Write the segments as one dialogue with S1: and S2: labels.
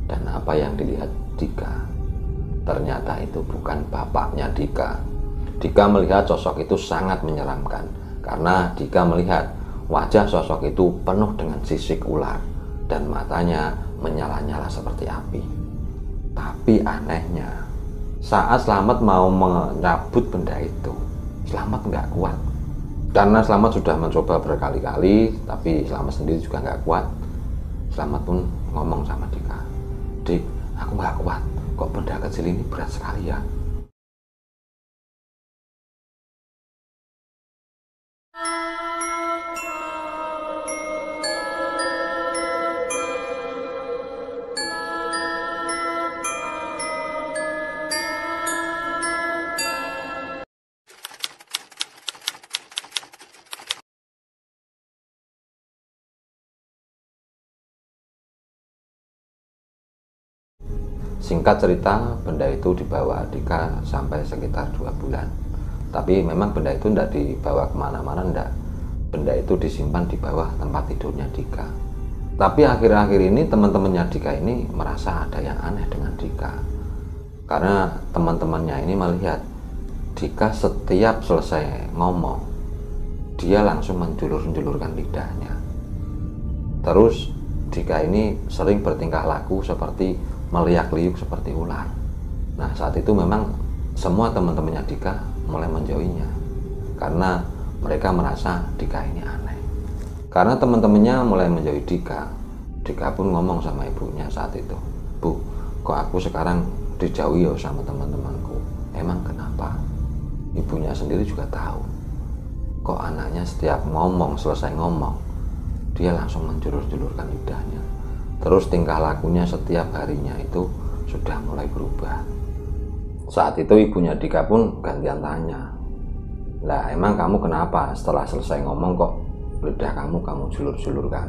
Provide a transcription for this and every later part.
S1: Dan apa yang dilihat Dika, ternyata itu bukan bapaknya Dika. Dika melihat sosok itu sangat menyeramkan, karena Dika melihat wajah sosok itu penuh dengan sisik ular dan matanya menyala-nyala seperti api. Tapi anehnya, saat Slamet mau mencabut benda itu, Slamet nggak kuat. Karena Slamet sudah mencoba berkali-kali, tapi Slamet sendiri juga nggak kuat. Slamet pun ngomong sama Dika, "Dik, aku nggak kuat, kok benda kecil ini berat sekali ya." Singkat cerita, benda itu dibawa Dika sampai sekitar 2 bulan. Tapi memang benda itu tidak dibawa kemana-mana, enggak. Benda itu disimpan di bawah tempat tidurnya Dika. Tapi akhir-akhir ini teman-temannya Dika ini merasa ada yang aneh dengan Dika. Karena teman-temannya ini melihat Dika setiap selesai ngomong, dia langsung menjulur-julurkan lidahnya. Terus Dika ini sering bertingkah laku seperti meliak-liuk seperti ular. Nah, saat itu memang semua teman-temannya Dika mulai menjauhinya karena mereka merasa Dika ini aneh. Karena teman-temannya mulai menjauhi Dika, Dika pun ngomong sama ibunya saat itu, "Bu, kok aku sekarang dijauhi ya sama teman-temanku? Emang kenapa?" Ibunya sendiri juga tahu, kok anaknya setiap selesai ngomong, dia langsung menjulur-julurkan lidahnya. Terus tingkah lakunya setiap harinya itu sudah mulai berubah. Saat itu ibunya Dika pun gantian tanya, "Lah emang kamu kenapa setelah selesai ngomong kok lidah kamu julur-julurkan?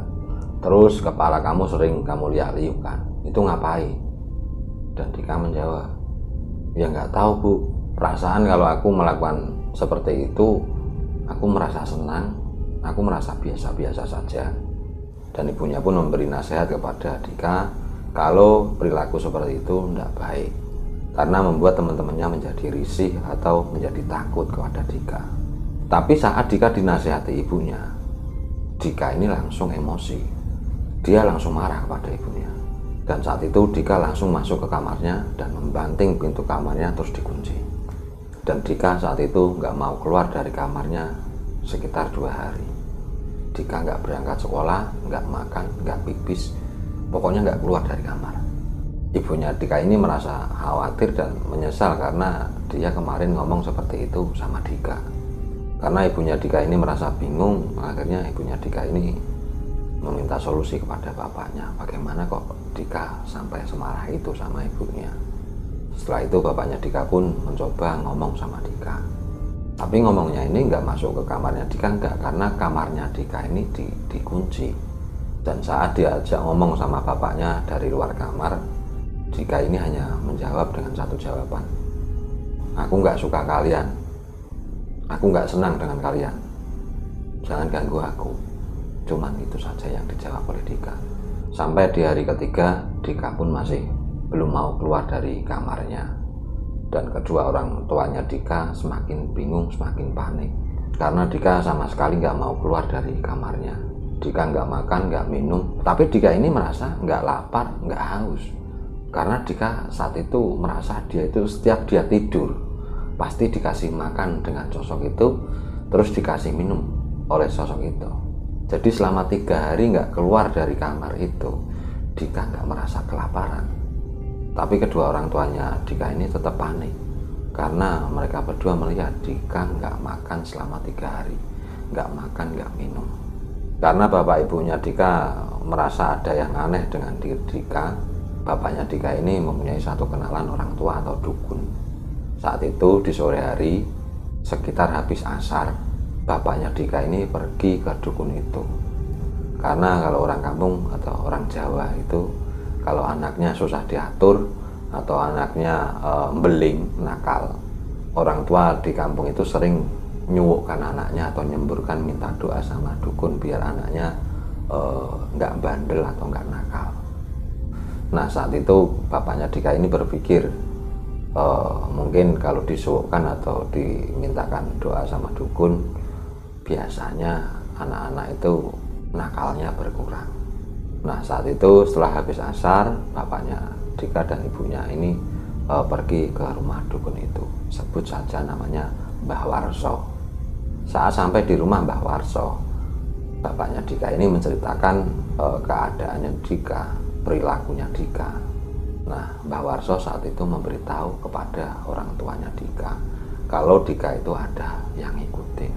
S1: Terus kepala kamu sering kamu liak-liukkan, itu ngapain?" Dan Dika menjawab, "Ya nggak tahu Bu, perasaan kalau aku melakukan seperti itu aku merasa senang, aku merasa biasa-biasa saja." Dan ibunya pun memberi nasihat kepada Dika kalau perilaku seperti itu tidak baik, karena membuat teman-temannya menjadi risih atau menjadi takut kepada Dika. Tapi saat Dika dinasihati ibunya, Dika ini langsung emosi. Dia langsung marah kepada ibunya. Dan saat itu Dika langsung masuk ke kamarnya dan membanting pintu kamarnya terus dikunci. Dan Dika saat itu nggak mau keluar dari kamarnya sekitar 2 hari. Dika nggak berangkat sekolah, nggak makan, nggak pipis, pokoknya nggak keluar dari kamar. Ibunya Dika ini merasa khawatir dan menyesal karena dia kemarin ngomong seperti itu sama Dika. Karena ibunya Dika ini merasa bingung, akhirnya ibunya Dika ini meminta solusi kepada bapaknya. Bagaimana kok Dika sampai semarah itu sama ibunya? Setelah itu bapaknya Dika pun mencoba ngomong sama Dika. Tapi ngomongnya ini nggak masuk ke kamarnya Dika, enggak, karena kamarnya Dika ini dikunci. Dan saat diajak ngomong sama bapaknya dari luar kamar, Dika ini hanya menjawab dengan satu jawaban, "Aku nggak suka kalian, aku nggak senang dengan kalian, jangan ganggu aku." Cuman itu saja yang dijawab oleh Dika. Sampai di hari ketiga, Dika pun masih belum mau keluar dari kamarnya. Dan kedua orang tuanya Dika semakin bingung, semakin panik. Karena Dika sama sekali nggak mau keluar dari kamarnya. Dika nggak makan, nggak minum. Tapi Dika ini merasa nggak lapar, nggak haus. Karena Dika saat itu merasa dia itu setiap dia tidur, pasti dikasih makan dengan sosok itu, terus dikasih minum oleh sosok itu. Jadi selama 3 hari nggak keluar dari kamar itu, Dika nggak merasa kelaparan. Tapi kedua orang tuanya Dika ini tetap panik karena mereka berdua melihat Dika nggak makan selama 3 hari, nggak makan, nggak minum. Karena bapak ibunya Dika merasa ada yang aneh dengan diri Dika, bapaknya Dika ini mempunyai satu kenalan orang tua atau dukun. Saat itu di sore hari, sekitar habis asar, bapaknya Dika ini pergi ke dukun itu. Karena kalau orang kampung atau orang Jawa itu, kalau anaknya susah diatur atau anaknya beling, nakal, orang tua di kampung itu sering nyuwukkan anaknya atau nyemburkan minta doa sama dukun biar anaknya nggak bandel atau nggak nakal. Nah, saat itu bapaknya Dika ini berpikir mungkin kalau disuguhkan atau dimintakan doa sama dukun, biasanya anak-anak itu nakalnya berkurang. Nah, saat itu setelah habis asar, bapaknya Dika dan ibunya ini pergi ke rumah dukun itu. Sebut saja namanya Mbah Warso. Saat sampai di rumah Mbah Warso, bapaknya Dika ini menceritakan keadaannya Dika, perilakunya Dika. Nah, Mbah Warso saat itu memberitahu kepada orang tuanya Dika kalau Dika itu ada yang ngikutin.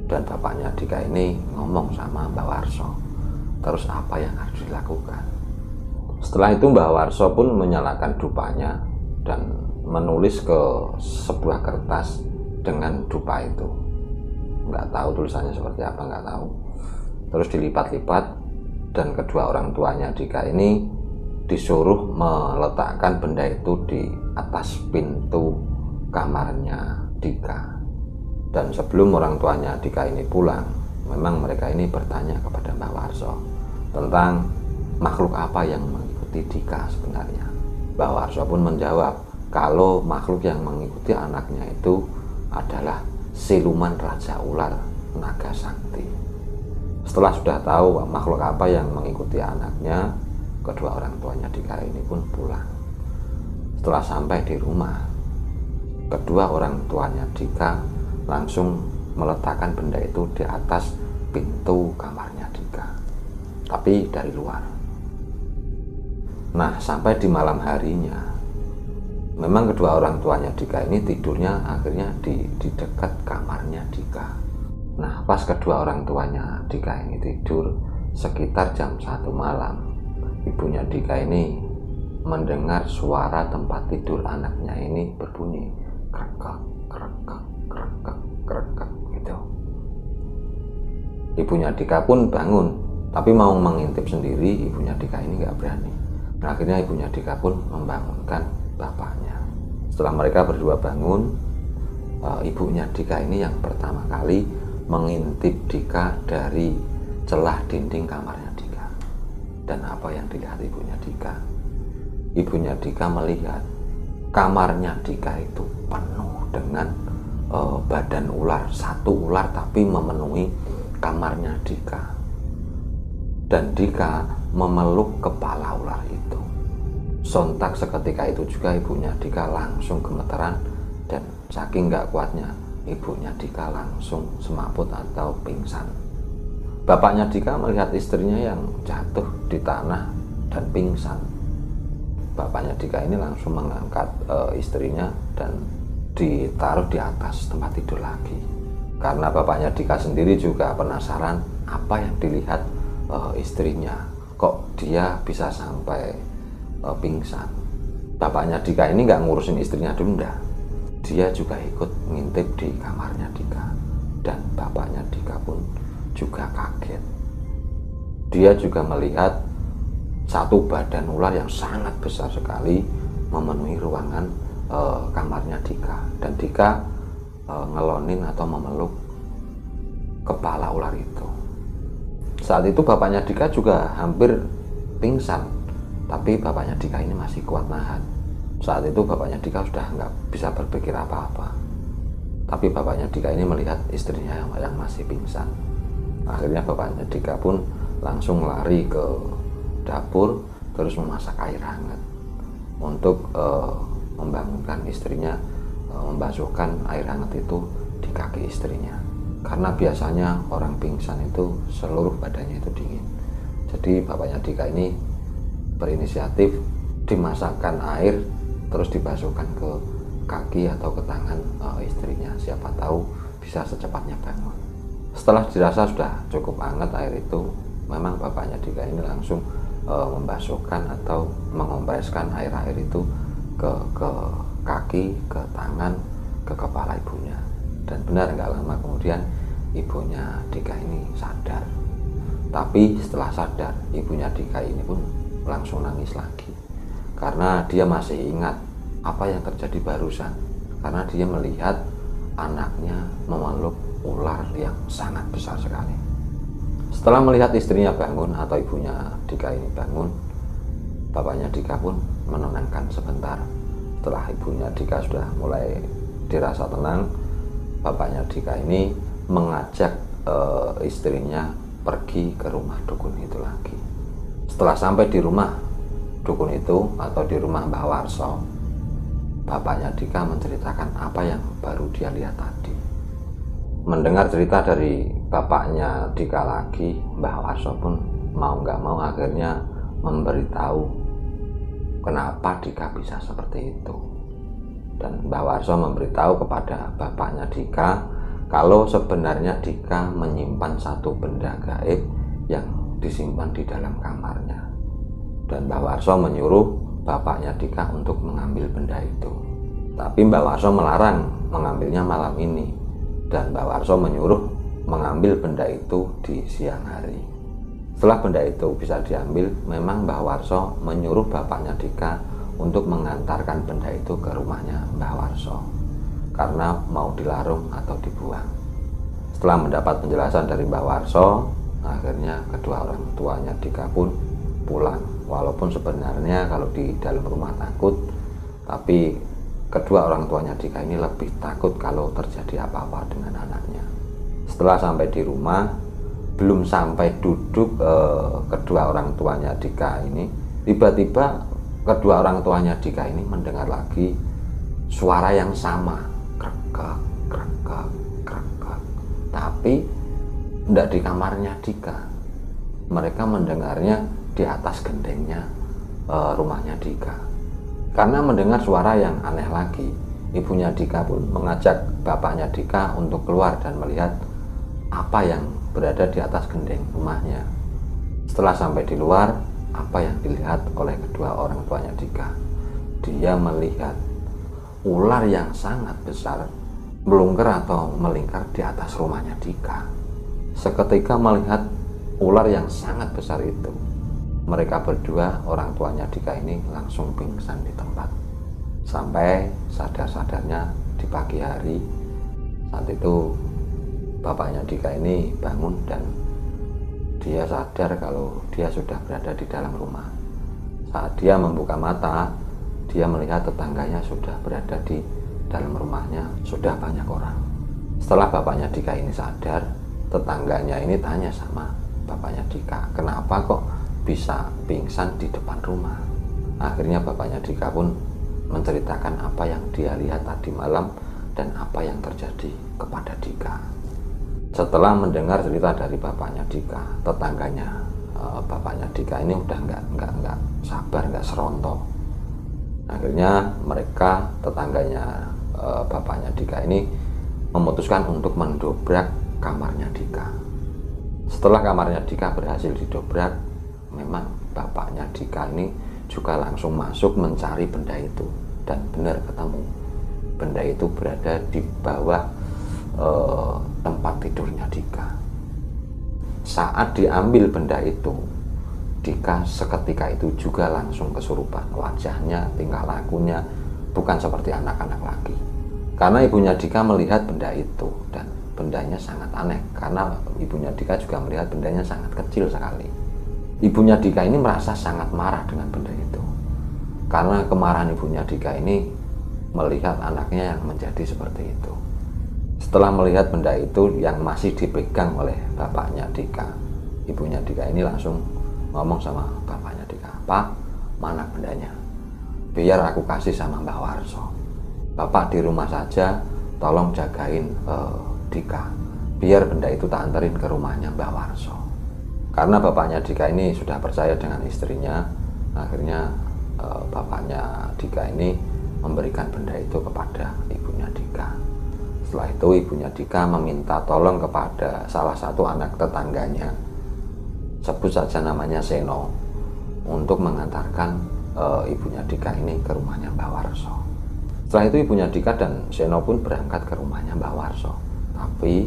S1: Dan bapaknya Dika ini ngomong sama Mbah Warso, terus apa yang harus dilakukan. Setelah itu Mbah Warso pun menyalakan dupanya dan menulis ke sebuah kertas dengan dupa itu. Nggak tahu tulisannya seperti apa, nggak tahu. Terus dilipat-lipat, dan kedua orang tuanya Dika ini disuruh meletakkan benda itu di atas pintu kamarnya Dika. Dan sebelum orang tuanya Dika ini pulang, memang mereka ini bertanya kepada Mbah Warso tentang makhluk apa yang mengikuti Dika sebenarnya. Mbah Warso pun menjawab kalau makhluk yang mengikuti anaknya itu adalah siluman Raja Ular Naga Sakti. Setelah sudah tahu makhluk apa yang mengikuti anaknya, kedua orang tuanya Dika ini pun pulang. Setelah sampai di rumah, kedua orang tuanya Dika langsung meletakkan benda itu di atas pintu kamarnya Dika, tapi dari luar. Nah, sampai di malam harinya, memang kedua orang tuanya Dika ini tidurnya akhirnya di dekat kamarnya Dika. Nah, pas kedua orang tuanya Dika ini tidur sekitar jam 1 malam, ibunya Dika ini mendengar suara tempat tidur anaknya ini berbunyi krekek, krekek, krekek, krekek gitu. Ibunya Dika pun bangun, tapi mau mengintip sendiri, ibunya Dika ini nggak berani. Nah, akhirnya ibunya Dika pun membangunkan bapaknya. Setelah mereka berdua bangun, ibunya Dika ini yang pertama kali mengintip Dika dari celah dinding kamarnya Dika. Dan apa yang dilihat ibunya Dika? Ibunya Dika melihat kamarnya Dika itu penuh dengan badan ular, satu ular tapi memenuhi kamarnya Dika. Dan Dika memeluk kepala ular itu. Sontak seketika itu juga ibunya Dika langsung gemeteran, dan saking gak kuatnya ibunya Dika langsung semaput atau pingsan. Bapaknya Dika melihat istrinya yang jatuh di tanah dan pingsan. Bapaknya Dika ini langsung mengangkat istrinya dan ditaruh di atas tempat tidur lagi. Karena bapaknya Dika sendiri juga penasaran apa yang dilihat istrinya, kok dia bisa sampai pingsan. Bapaknya Dika ini nggak ngurusin istrinya dulu, enggak. Dia juga ikut ngintip di kamarnya Dika, dan bapaknya Dika pun juga kaget. Dia juga melihat satu badan ular yang sangat besar sekali memenuhi ruangan kamarnya Dika, dan Dika ngelonin atau memeluk kepala ular itu. Saat itu bapaknya Dika juga hampir pingsan, tapi bapaknya Dika ini masih kuat nahan. Saat itu bapaknya Dika sudah nggak bisa berpikir apa-apa, tapi bapaknya Dika ini melihat istrinya yang masih pingsan. Akhirnya bapaknya Dika pun langsung lari ke dapur, terus memasak air hangat untuk membangunkan istrinya, membasuhkan air hangat itu di kaki istrinya. Karena biasanya orang pingsan itu seluruh badannya itu dingin. Jadi bapaknya Dika ini berinisiatif dimasakkan air terus dibasuhkan ke kaki atau ke tangan istrinya, siapa tahu bisa secepatnya bangun. Setelah dirasa sudah cukup hangat air itu, memang bapaknya Dika ini langsung membasuhkan atau mengompreskan air-air itu ke kaki, ke tangan, ke kepala ibunya. Dan benar, nggak lama kemudian ibunya Dika ini sadar. Tapi setelah sadar, ibunya Dika ini pun langsung nangis lagi, karena dia masih ingat apa yang terjadi barusan. Karena dia melihat anaknya memeluk ular yang sangat besar sekali. Setelah melihat istrinya bangun atau ibunya Dika ini bangun, bapaknya Dika pun menenangkan sebentar. Setelah ibunya Dika sudah mulai dirasa tenang, bapaknya Dika ini mengajak istrinya pergi ke rumah dukun itu lagi. Setelah sampai di rumah dukun itu atau di rumah Mbah Warso, bapaknya Dika menceritakan apa yang baru dia lihat tadi. Mendengar cerita dari bapaknya Dika lagi, Mbah Warso pun mau nggak mau akhirnya memberitahu kenapa Dika bisa seperti itu. Dan Mbah Warso memberitahu kepada bapaknya Dika kalau sebenarnya Dika menyimpan satu benda gaib yang disimpan di dalam kamarnya. Dan Mbah Warso menyuruh bapaknya Dika untuk mengambil benda itu. Tapi Mbah Warso melarang mengambilnya malam ini, dan Mbah Warso menyuruh mengambil benda itu di siang hari. Setelah benda itu bisa diambil, memang Mbah Warso menyuruh bapaknya Dika untuk mengantarkan benda itu ke rumahnya Mbah Warso karena mau dilarung atau dibuang. Setelah mendapat penjelasan dari Mbah Warso, akhirnya kedua orang tuanya Dika pun pulang. Walaupun sebenarnya kalau di dalam rumah takut, tapi kedua orang tuanya Dika ini lebih takut kalau terjadi apa-apa dengan anaknya. Setelah sampai di rumah, belum sampai duduk kedua orang tuanya Dika ini, tiba-tiba kedua orang tuanya Dika ini mendengar lagi suara yang sama, krekek, krekek, krekek. Tapi tidak di kamarnya Dika. Mereka mendengarnya di atas gendengnya rumahnya Dika. Karena mendengar suara yang aneh lagi, ibunya Dika pun mengajak bapaknya Dika untuk keluar dan melihat apa yang berada di atas gendeng rumahnya. Setelah sampai di luar, apa yang dilihat oleh kedua orang tuanya Dika? Dia melihat ular yang sangat besar melungker atau melingkar di atas rumahnya Dika. Seketika melihat ular yang sangat besar itu, mereka berdua, orang tuanya Dika ini langsung pingsan di tempat. Sampai sadar-sadarnya di pagi hari. Saat itu bapaknya Dika ini bangun dan dia sadar kalau dia sudah berada di dalam rumah. Saat dia membuka mata, dia melihat tetangganya sudah berada di dalam rumahnya, sudah banyak orang. Setelah bapaknya Dika ini sadar, tetangganya ini tanya sama bapaknya Dika, kenapa kok bisa pingsan di depan rumah? Akhirnya bapaknya Dika pun menceritakan apa yang dia lihat tadi malam dan apa yang terjadi kepada Dika. Setelah mendengar cerita dari bapaknya Dika, tetangganya bapaknya Dika ini udah nggak sabar, nggak serontok. Akhirnya mereka, tetangganya bapaknya Dika ini memutuskan untuk mendobrak kamarnya Dika. Setelah kamarnya Dika berhasil didobrak, memang bapaknya Dika ini juga langsung masuk mencari benda itu, dan benar ketemu. Benda itu berada di bawah tempat tidurnya Dika. Saat diambil benda itu, Dika seketika itu juga langsung kesurupan. Wajahnya, tingkah lakunya bukan seperti anak-anak lagi. Karena ibunya Dika melihat benda itu, dan bendanya sangat aneh, karena ibunya Dika juga melihat bendanya sangat kecil sekali. Ibunya Dika ini merasa sangat marah dengan benda itu, karena kemarahan ibunya Dika ini melihat anaknya yang menjadi seperti itu. Setelah melihat benda itu yang masih dipegang oleh bapaknya Dika, ibunya Dika ini langsung ngomong sama bapaknya Dika, "Pak, mana bendanya? Biar aku kasih sama Mbah Warso. Bapak di rumah saja, tolong jagain Dika, biar benda itu tak anterin ke rumahnya Mbah Warso." Karena bapaknya Dika ini sudah percaya dengan istrinya, akhirnya bapaknya Dika ini memberikan benda itu kepada ibunya Dika. Setelah itu ibunya Dika meminta tolong kepada salah satu anak tetangganya, sebut saja namanya Seno, untuk mengantarkan ibunya Dika ini ke rumahnya Mbah Warso. Setelah itu ibunya Dika dan Seno pun berangkat ke rumahnya Mbah Warso. Tapi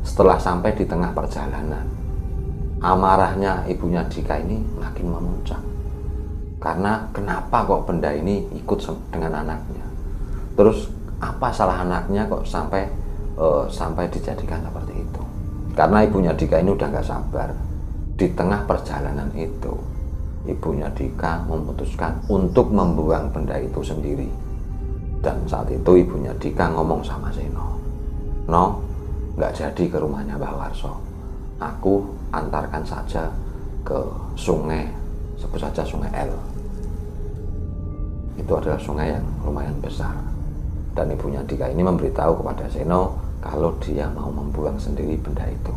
S1: setelah sampai di tengah perjalanan, amarahnya ibunya Dika ini makin memuncak. Karena kenapa kok benda ini ikut dengan anaknya? Terus apa salah anaknya kok sampai dijadikan seperti itu? Karena ibunya Dika ini udah nggak sabar. Di tengah perjalanan itu, ibunya Dika memutuskan untuk membuang benda itu sendiri. Dan saat itu ibunya Dika ngomong sama Seno, "No, nggak jadi ke rumahnya Mbah Warso. Aku antarkan saja ke sungai, sebut saja Sungai L. Itu adalah sungai yang lumayan besar." Dan ibunya Dika ini memberitahu kepada Seno kalau dia mau membuang sendiri benda itu.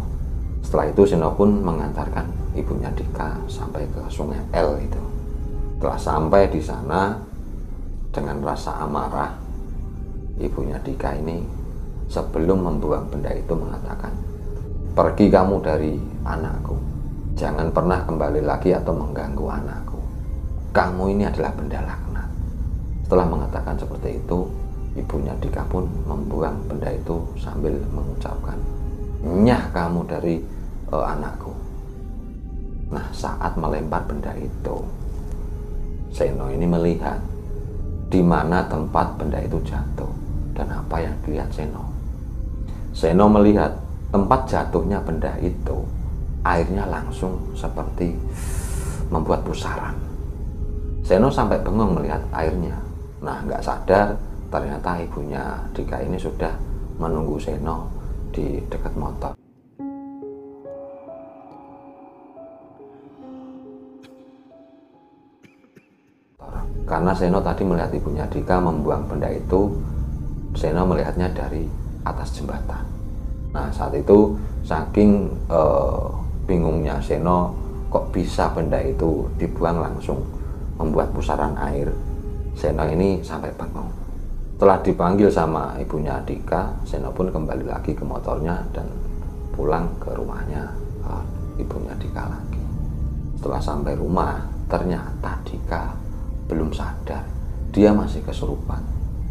S1: Setelah itu Seno pun mengantarkan ibunya Dika sampai ke Sungai L itu. Setelah sampai di sana, dengan rasa amarah, ibunya Dika ini sebelum membuang benda itu mengatakan, "Pergi kamu dari anakku. Jangan pernah kembali lagi atau mengganggu anakku. Kamu ini adalah benda laknat." Setelah mengatakan seperti itu, ibunya Dika pun membuang benda itu sambil mengucapkan, "Nyah kamu dari anakku." Nah, saat melempar benda itu, Seno ini melihat di mana tempat benda itu jatuh. Dan apa yang dilihat Seno? Seno melihat tempat jatuhnya benda itu, airnya langsung seperti membuat pusaran. Seno sampai bengong melihat airnya. Nah, nggak sadar ternyata ibunya Dika ini sudah menunggu Seno di dekat motor. Karena Seno tadi melihat ibunya Dika membuang benda itu, Seno melihatnya dari atas jembatan. Nah, saat itu saking bingungnya Seno, kok bisa benda itu dibuang langsung membuat pusaran air. Seno ini sampai bengong. Setelah dipanggil sama ibunya Dika, Seno pun kembali lagi ke motornya dan pulang ke rumahnya ibunya Dika lagi. Setelah sampai rumah, ternyata Dika belum sadar, dia masih kesurupan.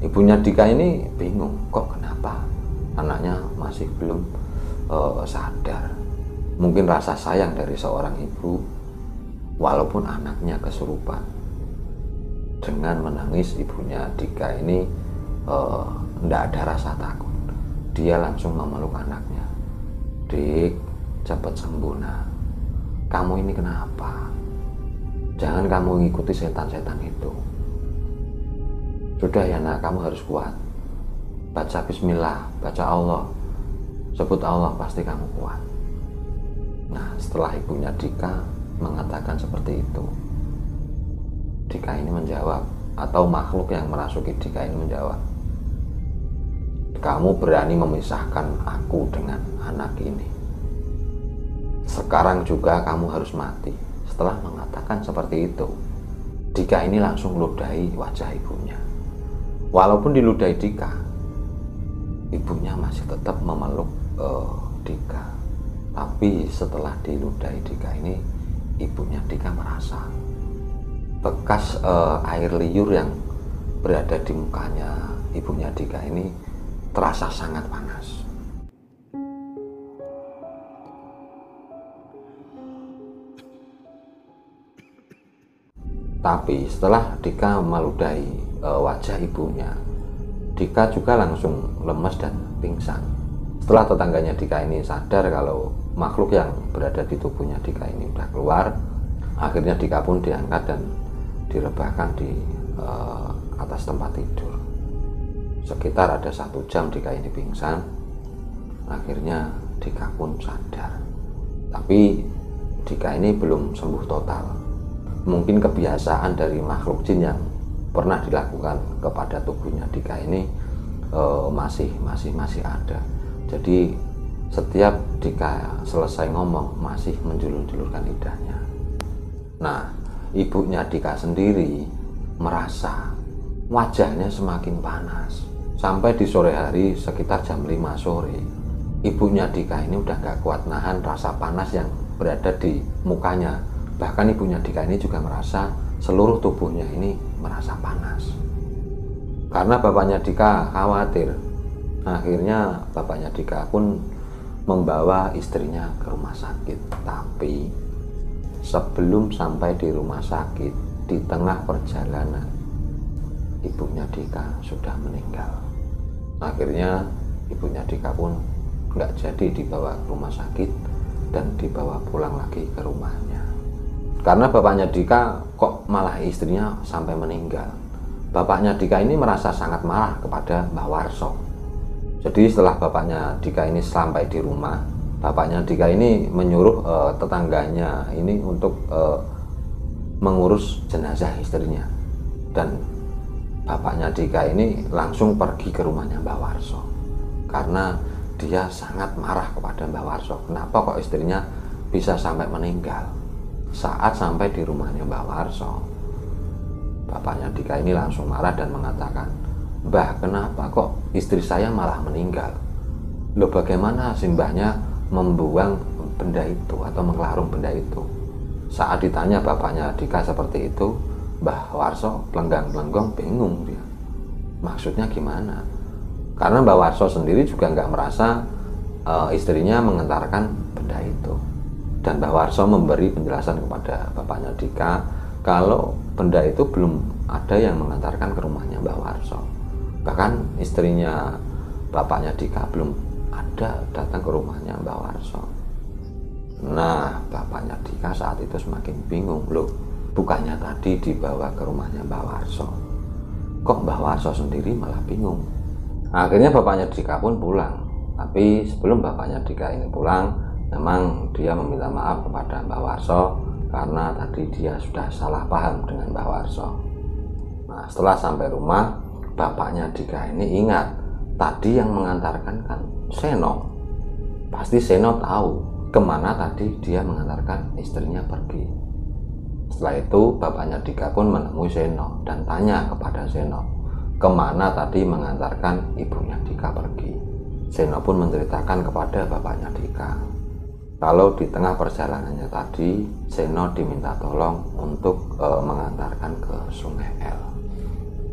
S1: Ibunya Dika ini bingung, kok kenapa anaknya masih belum sadar. Mungkin rasa sayang dari seorang ibu, walaupun anaknya kesurupan. Dengan menangis, ibunya Dika ini tidak ada rasa takut. Dia langsung memeluk anaknya. "Dik, cepat sembuh nak. Kamu ini kenapa? Jangan kamu mengikuti setan-setan itu. Sudah ya nak, kamu harus kuat. Baca bismillah, baca Allah. Sebut Allah, pasti kamu kuat." Nah, setelah ibunya Dika mengatakan seperti itu, Dika ini menjawab, atau makhluk yang merasuki Dika ini menjawab, "Kamu berani memisahkan aku dengan anak ini. Sekarang juga kamu harus mati." Setelah mengatakan seperti itu, Dika ini langsung meludahi wajah ibunya. Walaupun diludahi Dika, ibunya masih tetap memeluk Dika. Tapi setelah diludahi Dika ini, ibunya Dika merasa bekas air liur yang berada di mukanya ibunya Dika ini terasa sangat panas. Tapi setelah Dika meludahi wajah ibunya, Dika juga langsung lemas dan pingsan. Setelah tetangganya Dika ini sadar kalau makhluk yang berada di tubuhnya Dika ini udah keluar, akhirnya Dika pun diangkat dan direbahkan di atas tempat tidur. Sekitar ada 1 jam Dika ini pingsan. Akhirnya Dika pun sadar. Tapi Dika ini belum sembuh total. Mungkin kebiasaan dari makhluk jin yang pernah dilakukan kepada tubuhnya Dika ini masih ada. Jadi setiap Dika selesai ngomong masih menjulur-julurkan lidahnya. Nah, ibunya Dika sendiri merasa wajahnya semakin panas. Sampai di sore hari sekitar jam 5 sore, ibunya Dika ini udah gak kuat nahan rasa panas yang berada di mukanya. Bahkan ibunya Dika ini juga merasa seluruh tubuhnya ini merasa panas. Karena bapaknya Dika khawatir, akhirnya bapaknya Dika pun membawa istrinya ke rumah sakit. Tapi sebelum sampai di rumah sakit, di tengah perjalanan, ibunya Dika sudah meninggal. Akhirnya ibunya Dika pun nggak jadi dibawa ke rumah sakit dan dibawa pulang lagi ke rumahnya. karena bapaknya Dika kok malah istrinya sampai meninggal. Bapaknya Dika ini merasa sangat marah kepada Mbah Warso. Jadi setelah bapaknya Dika ini sampai di rumah, bapaknya Dika ini menyuruh tetangganya ini untuk mengurus jenazah istrinya. Dan bapaknya Dika ini langsung pergi ke rumahnya Mbah Warso karena dia sangat marah kepada Mbah Warso. Kenapa kok istrinya bisa sampai meninggal? Saat sampai di rumahnya Mbah Warso, bapaknya Dika ini langsung marah dan mengatakan, "Mbah, kenapa kok istri saya malah meninggal? Loh, bagaimana sih mbahnya membuang benda itu atau menglarung benda itu?" Saat ditanya bapaknya Dika seperti itu, Mbah Warso pelenggang-pelenggong, bingung dia. Maksudnya gimana? Karena Mbah Warso sendiri juga nggak merasa istrinya mengantarkan benda itu. Dan Mbah Warso memberi penjelasan kepada bapaknya Dika kalau benda itu belum ada yang mengantarkan ke rumahnya Mbah Warso. Bahkan istrinya bapaknya Dika belum ada datang ke rumahnya Mbah Warso. Nah, bapaknya Dika saat itu semakin bingung. Loh, bukannya tadi dibawa ke rumahnya Mbah Warso, kok Mbah Warso sendiri malah bingung. Akhirnya bapaknya Dika pun pulang. Tapi sebelum bapaknya Dika ini pulang, memang dia meminta maaf kepada Mbah Warso karena tadi dia sudah salah paham dengan Mbah Warso. Nah, setelah sampai rumah, bapaknya Dika ini ingat tadi yang mengantarkan kan Seno. Pasti Seno tahu kemana tadi dia mengantarkan istrinya pergi. Setelah itu bapaknya Dika pun menemui Seno dan tanya kepada Seno, kemana tadi mengantarkan ibunya Dika pergi. Seno pun menceritakan kepada bapaknya Dika kalau di tengah perjalanannya tadi Seno diminta tolong untuk mengantarkan ke Sungai El.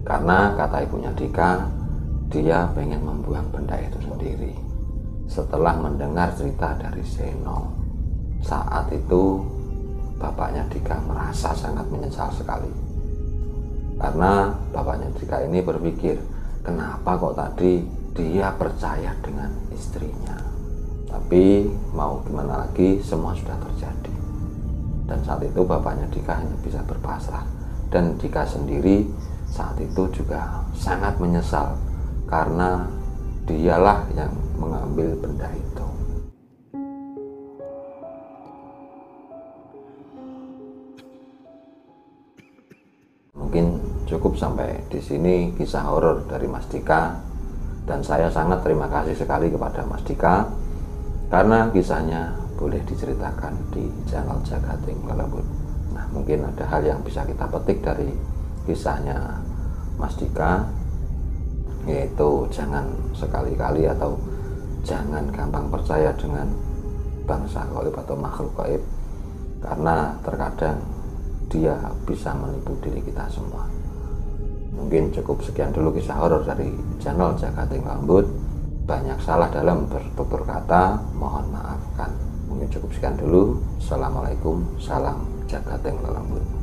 S1: Karena kata ibunya Dika, dia pengen membuang benda itu sendiri. Setelah mendengar cerita dari Seno, saat itu bapaknya Dika merasa sangat menyesal sekali. Karena bapaknya Dika ini berpikir, kenapa kok tadi dia percaya dengan istrinya. Tapi mau gimana lagi, semua sudah terjadi. Dan saat itu bapaknya Dika hanya bisa berpasrah. Dan Dika sendiri saat itu juga sangat menyesal karena dialah yang mengambil benda itu. Mungkin cukup sampai di sini kisah horor dari Mas Dika, dan saya sangat terima kasih sekali kepada Mas Dika karena kisahnya boleh diceritakan di channel Jagating Lelembut. Nah, mungkin ada hal yang bisa kita petik dari kisahnya Mas Dika, yaitu jangan sekali-kali atau jangan gampang percaya dengan bangsa gaib atau makhluk gaib, karena terkadang dia bisa menipu diri kita semua. Mungkin cukup sekian dulu kisah horor dari channel Jagating Lelembut. Banyak salah dalam bertutur kata, mohon maafkan. Mungkin cukup sekian dulu. Assalamualaikum, salam Jagating Lelembut.